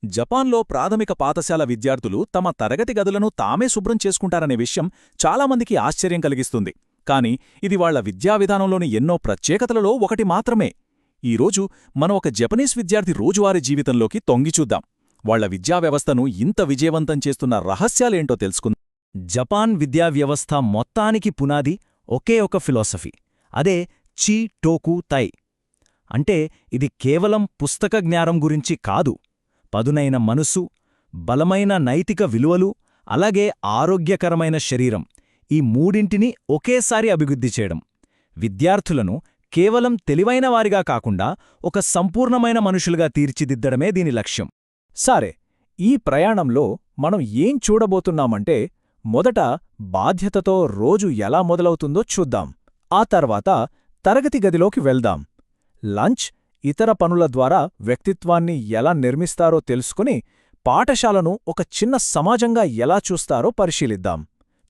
జపాన్లో ప్రాథమిక పాఠశాల విద్యార్థులు తమ తరగతి గదులను తామే శుభ్రం చేసుకుంటారనే విషయం చాలామందికి ఆశ్చర్యం కలిగిస్తుంది. కాని ఇది వాళ్ల విద్యా విధానంలోని ఎన్నో ప్రత్యేకతలలో ఒకటి మాత్రమే. ఈరోజు మనం ఒక జపనీస్ విద్యార్థి రోజువారీ జీవితంలోకి తొంగిచూద్దాం. వాళ్ల విద్యా వ్యవస్థను ఇంత విజయవంతం చేస్తున్న రహస్యాలేంటో తెలుసుకుందాం. జపాన్ విద్యా వ్యవస్థ మొత్తానికి పునాది ఒకే ఒక ఫిలాసఫీ. అదే చీ టోకు తై. అంటే ఇది కేవలం పుస్తక జ్ఞానం గురించి కాదు, పదునైన మనసు, బలమైన నైతిక విలువలు, అలాగే ఆరోగ్యకరమైన శరీరం, ఈ మూడింటిని ఒకేసారి అభివృద్ధి చేయడం. విద్యార్థులను కేవలం తెలివైనవారిగా కాకుండా ఒక సంపూర్ణమైన మనుషులుగా తీర్చిదిద్దడమే దీని లక్ష్యం. సరే, ఈ ప్రయాణంలో మనం ఏం చూడబోతున్నామంటే, మొదట బాధ్యతతో రోజు ఎలా మొదలవుతుందో చూద్దాం. ఆ తర్వాత తరగతి గదిలోకి వెళ్దాం. లంచ్, ఇతర పనుల ద్వారా వ్యక్తిత్వాన్ని ఎలా నిర్మిస్తారో తెలుసుకుని పాఠశాలను ఒక చిన్న సమాజంగా ఎలా చూస్తారో పరిశీలిద్దాం.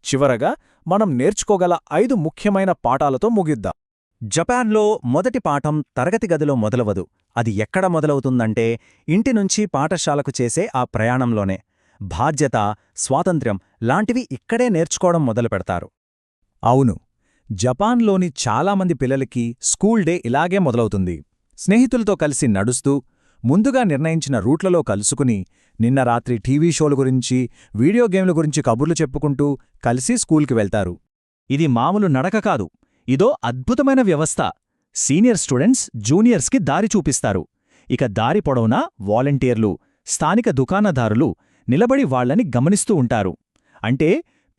చివరగా మనం నేర్చుకోగల 5 ముఖ్యమైన పాఠాలతో ముగిద్దాం. జపాన్లో మొదటి పాఠం తరగతి గదిలో మొదలవదు. అది ఎక్కడ మొదలవుతుందంటే ఇంటినుంచి పాఠశాలకు చేసే ఆ ప్రయాణంలోనే. బాధ్యత, స్వాతంత్ర్యం లాంటివి ఇక్కడే నేర్చుకోవడం మొదలుపెడతారు. అవును, జపాన్లోని చాలామంది పిల్లలకి స్కూల్ డే ఇలాగే మొదలవుతుంది. స్నేహితులతో కలిసి నడుస్తూ, ముందుగా నిర్ణయించిన రూట్లలో కలుసుకుని, నిన్న రాత్రి టీవీ షోల గురించి, వీడియో గేమ్ల గురించి కబుర్లు చెప్పుకుంటూ కలిసి స్కూల్కి వెళ్తారు. ఇది మామూలు నడక కాదు, ఇదో అద్భుతమైన వ్యవస్థ. సీనియర్ స్టూడెంట్స్ జూనియర్స్కి దారి చూపిస్తారు. ఇక దారి పొడవునా వాలంటీర్లు, స్థానిక దుకాణదారులు నిలబడి వాళ్లని గమనిస్తూ ఉంటారు. అంటే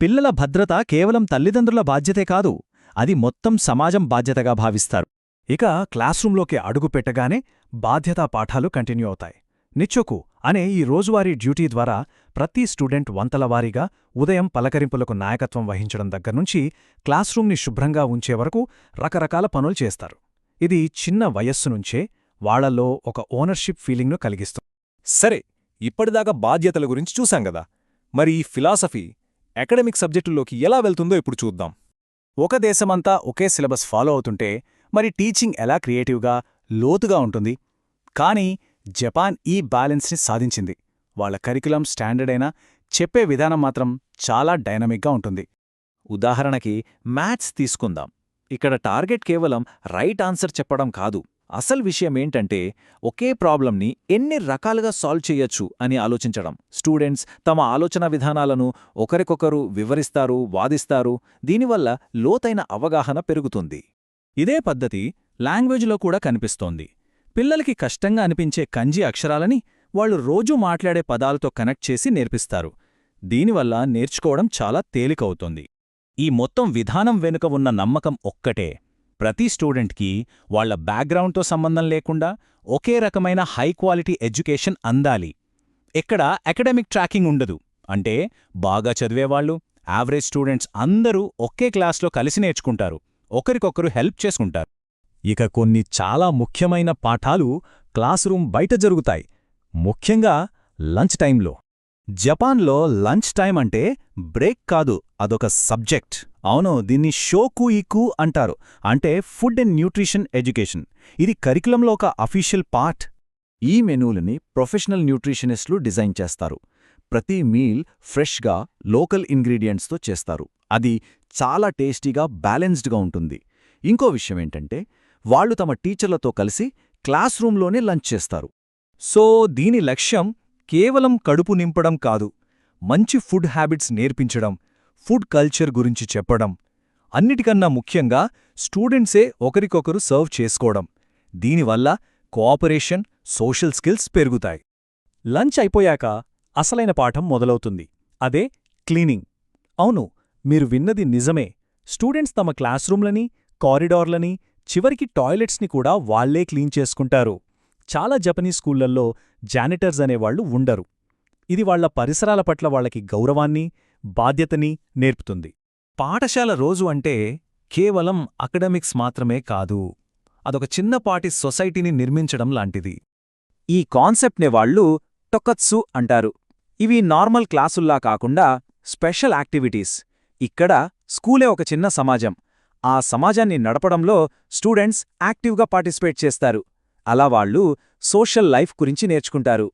పిల్లల భద్రత కేవలం తల్లిదండ్రుల బాధ్యతే కాదు, అది మొత్తం సమాజం బాధ్యతగా భావిస్తారు. ఇక క్లాస్రూంలోకి అడుగుపెట్టగానే బాధ్యతా పాఠాలు కంటిన్యూ అవుతాయి. నిచ్చోకు అనే ఈ రోజువారీ డ్యూటీ ద్వారా ప్రతి స్టూడెంట్ వంతలవారీగా ఉదయం పలకరింపులకు నాయకత్వం వహించడం దగ్గర్నుంచి క్లాస్రూంని శుభ్రంగా ఉంచే వరకు రకరకాల పనులు చేస్తారు. ఇది చిన్న వయస్సునుంచే వాళ్లలో ఒక ఓనర్షిప్ ఫీలింగ్ను కలిగిస్తుంది. సరే, ఇప్పటిదాకా బాధ్యతల గురించి చూశాంగదా, మరి ఈ ఫిలాసఫీ అకాడమిక్ సబ్జెక్టుల్లోకి ఎలా వెళ్తుందో ఇప్పుడు చూద్దాం. ఒక దేశమంతా ఒకే సిలబస్ ఫాలో అవుతుంటే మరి టీచింగ్ ఎలా క్రియేటివ్గా, లోతుగా ఉంటుంది? కానీ జపాన్ ఈ బ్యాలెన్స్ని సాధించింది. వాళ్ల కరికులం స్టాండర్డ్ అయినా చెప్పే విధానం మాత్రం చాలా డైనమిక్గా ఉంటుంది. ఉదాహరణకి మ్యాథ్స్ తీసుకుందాం. ఇక్కడ టార్గెట్ కేవలం రైట్ ఆన్సర్ చెప్పడం కాదు, అసలు విషయమేంటంటే ఒకే ప్రాబ్లంని ఎన్ని రకాలుగా సాల్వ్ చేయొచ్చు అని ఆలోచించడం. స్టూడెంట్స్ తమ ఆలోచన విధానాలను ఒకరికొకరు వివరిస్తారు, వాదిస్తారు. దీనివల్ల లోతైన అవగాహన పెరుగుతుంది. ఇదే పద్ధతి లాంగ్వేజ్లో కూడా కనిపిస్తోంది. పిల్లలకి కష్టంగా అనిపించే కంజి అక్షరాలని వాళ్లు రోజూ మాట్లాడే పదాలతో కనెక్ట్ చేసి నేర్పిస్తారు. దీనివల్ల నేర్చుకోవడం చాలా తేలికవుతోంది. ఈ మొత్తం విధానం వెనుక ఉన్న నమ్మకం ఒక్కటే: ప్రతి స్టూడెంట్కి వాళ్ల బ్యాక్గ్రౌండ్తో సంబంధం లేకుండా ఒకే రకమైన హై క్వాలిటీ ఎడ్యుకేషన్ అందాలి. ఎక్కడ అకాడమిక్ ట్రాకింగ్ ఉండదు. అంటే బాగా చదివేవాళ్లు, యావరేజ్ స్టూడెంట్స్ అందరూ ఒకే క్లాస్లో కలిసి నేర్చుకుంటారు, ఒకరికొకరు హెల్ప్ చేసుకుంటారు. ఇక కొన్ని చాలా ముఖ్యమైన పాఠాలు క్లాసురూమ్ బయట జరుగుతాయి, ముఖ్యంగా లంచ్ టైంలో. జపాన్లో లంచ్ టైం అంటే బ్రేక్ కాదు, అదొక సబ్జెక్ట్. అవును, దీన్ని షోకుయికు అంటారు. అంటే ఫుడ్ అండ్ న్యూట్రిషన్ ఎడ్యుకేషన్. ఇది కరికులంలో ఒక అఫీషియల్ పార్ట్. ఈ మెనూలని ప్రొఫెషనల్ న్యూట్రిషనిస్టులు డిజైన్ చేస్తారు. ప్రతి మీల్ ఫ్రెష్గా, లోకల్ ఇంగ్రీడియంట్స్తో చేస్తారు. అది చాలా టేస్టీగా, బ్యాలెన్స్డ్గా ఉంటుంది. ఇంకో విషయమేంటంటే వాళ్లు తమ టీచర్లతో కలిసి క్లాస్ రూంలోనే లంచ్ చేస్తారు. సో దీని లక్ష్యం కేవలం కడుపు నింపడం కాదు, మంచి ఫుడ్ హ్యాబిట్స్ నేర్పించడం, ఫుడ్ కల్చర్ గురించి చెప్పడం, అన్నిటికన్నా ముఖ్యంగా స్టూడెంట్సే ఒకరికొకరు సర్వ్ చేసుకోవడం. దీనివల్ల కోఆపరేషన్, సోషల్ స్కిల్స్ పెరుగుతాయి. లంచ్ అయిపోయాక అసలైన పాఠం మొదలవుతుంది. అదే క్లీనింగ్. అవును, మీరు విన్నది నిజమే. స్టూడెంట్స్ తమ క్లాస్రూమ్లని, కారిడార్లని, చివరికి టాయిలెట్స్ని కూడా వాళ్లే క్లీన్ చేసుకుంటారు. చాలా జపనీస్ స్కూళ్లల్లో జానిటర్స్ అనేవాళ్లు ఉండరు. ఇది వాళ్ల పరిసరాల పట్ల వాళ్లకి గౌరవాన్ని, బాధ్యతని నేర్పుతుంది. పాఠశాల రోజు అంటే కేవలం అకడమిక్స్ మాత్రమే కాదు, అదొక చిన్నపాటి సొసైటీని నిర్మించడం లాంటిది. ఈ కాన్సెప్ట్నే వాళ్లు టొకత్సు అంటారు. ఇవి నార్మల్ క్లాసుల్లా కాకుండా స్పెషల్ యాక్టివిటీస్. ఇక్కడ స్కూలే ఒక చిన్న సమాజం. ఆ సమాజాన్ని నడపడంలో స్టూడెంట్స్ యాక్టివ్గా పార్టిసిపేట్ చేస్తారు. అలా వాళ్ళు సోషల్ లైఫ్ గురించి నేర్చుకుంటారు.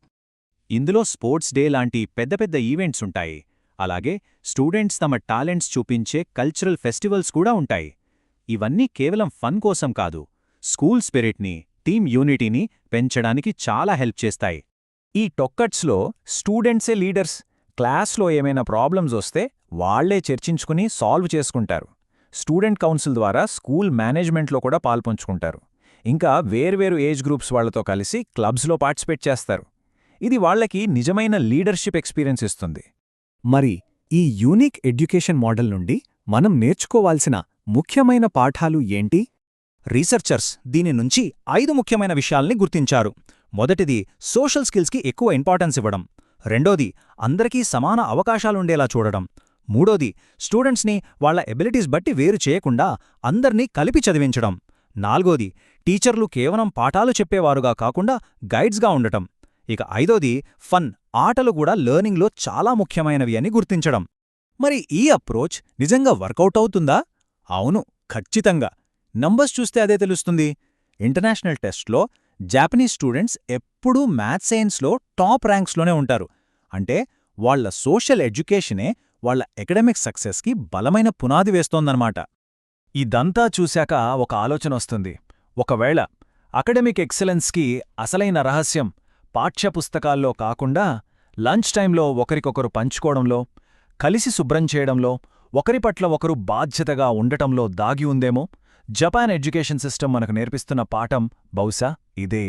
ఇందులో స్పోర్ట్స్ డే లాంటి పెద్ద పెద్ద ఈవెంట్స్ ఉంటాయి. అలాగే స్టూడెంట్స్ తమ టాలెంట్స్ చూపించే కల్చరల్ ఫెస్టివల్స్ కూడా ఉంటాయి. ఇవన్నీ కేవలం ఫన్ కోసం కాదు, స్కూల్ స్పిరిట్ని, టీమ్ యూనిటీని పెంచడానికి చాలా హెల్ప్ చేస్తాయి. ఈ టొక్కట్స్లో స్టూడెంట్సే లీడర్స్. క్లాస్లో ఏమైనా ప్రాబ్లమ్స్ వస్తే వాళ్లే చర్చించుకుని సాల్వ్ చేసుకుంటారు. స్టూడెంట్ కౌన్సిల్ ద్వారా స్కూల్ మేనేజ్మెంట్లో కూడా పాల్పంచుకుంటారు. ఇంకా వేర్వేరు ఏజ్ గ్రూప్స్ వాళ్లతో కలిసి క్లబ్స్లో పార్టిసిపేట్ చేస్తారు. ఇది వాళ్లకి నిజమైన లీడర్షిప్ ఎక్స్పీరియన్స్ ఇస్తుంది. మరి ఈ యూనిక్ ఎడ్యుకేషన్ మోడల్ నుండి మనం నేర్చుకోవాల్సిన ముఖ్యమైన పాఠాలు ఏంటి? రీసెర్చర్స్ దీని నుంచి 5 ముఖ్యమైన విషయాల్ని గుర్తించారు. మొదటిది, సోషల్ స్కిల్స్కి ఎక్కువ ఇంపార్టెన్స్ ఇవ్వడం. రెండోది, అందరికీ సమాన అవకాశాలుండేలా చూడడం. మూడోది, స్టూడెంట్స్ని వాళ్ల ఎబిలిటీస్ బట్టి వేరు చేయకుండా అందర్నీ కలిపి చదివించడం. నాలుగోది, టీచర్లు కేవలం పాఠాలు చెప్పేవారుగా కాకుండా గైడ్స్గా ఉండటం. ఇక ఐదోది, ఫన్, ఆటలు కూడా లెర్నింగ్లో చాలా ముఖ్యమైనవి అని గుర్తించడం. మరి ఈ అప్రోచ్ నిజంగా వర్కౌట్ అవుతుందా? అవును, ఖచ్చితంగా. నంబర్స్ చూస్తే అదే తెలుస్తుంది. ఇంటర్నేషనల్ టెస్ట్లో జాపనీస్ స్టూడెంట్స్ ఎప్పుడూ మ్యాథ్స్ సైన్స్లో టాప్ ర్యాంక్స్లోనే ఉంటారు. అంటే వాళ్ల సోషల్ ఎడ్యుకేషనే వాళ్ల ఎకడమిక్ సక్సెస్కి బలమైన పునాది వేస్తోందన్నమాట. ఇదంతా చూశాక ఒక ఆలోచనొస్తుంది. ఒకవేళ అకడమిక్ ఎక్సలెన్స్కి అసలైన రహస్యం పాఠ్యపుస్తకాల్లో కాకుండా లంచ్ టైంలో ఒకరికొకరు పంచుకోవడంలో, కలిసి శుభ్రం చేయడంలో, ఒకరి పట్ల ఒకరు బాధ్యతగా ఉండటంలో దాగి ఉందేమో. జపాన్ ఎడ్యుకేషన్ సిస్టమ్ మనకు నేర్పిస్తున్న పాఠం బహుశా ఇదే.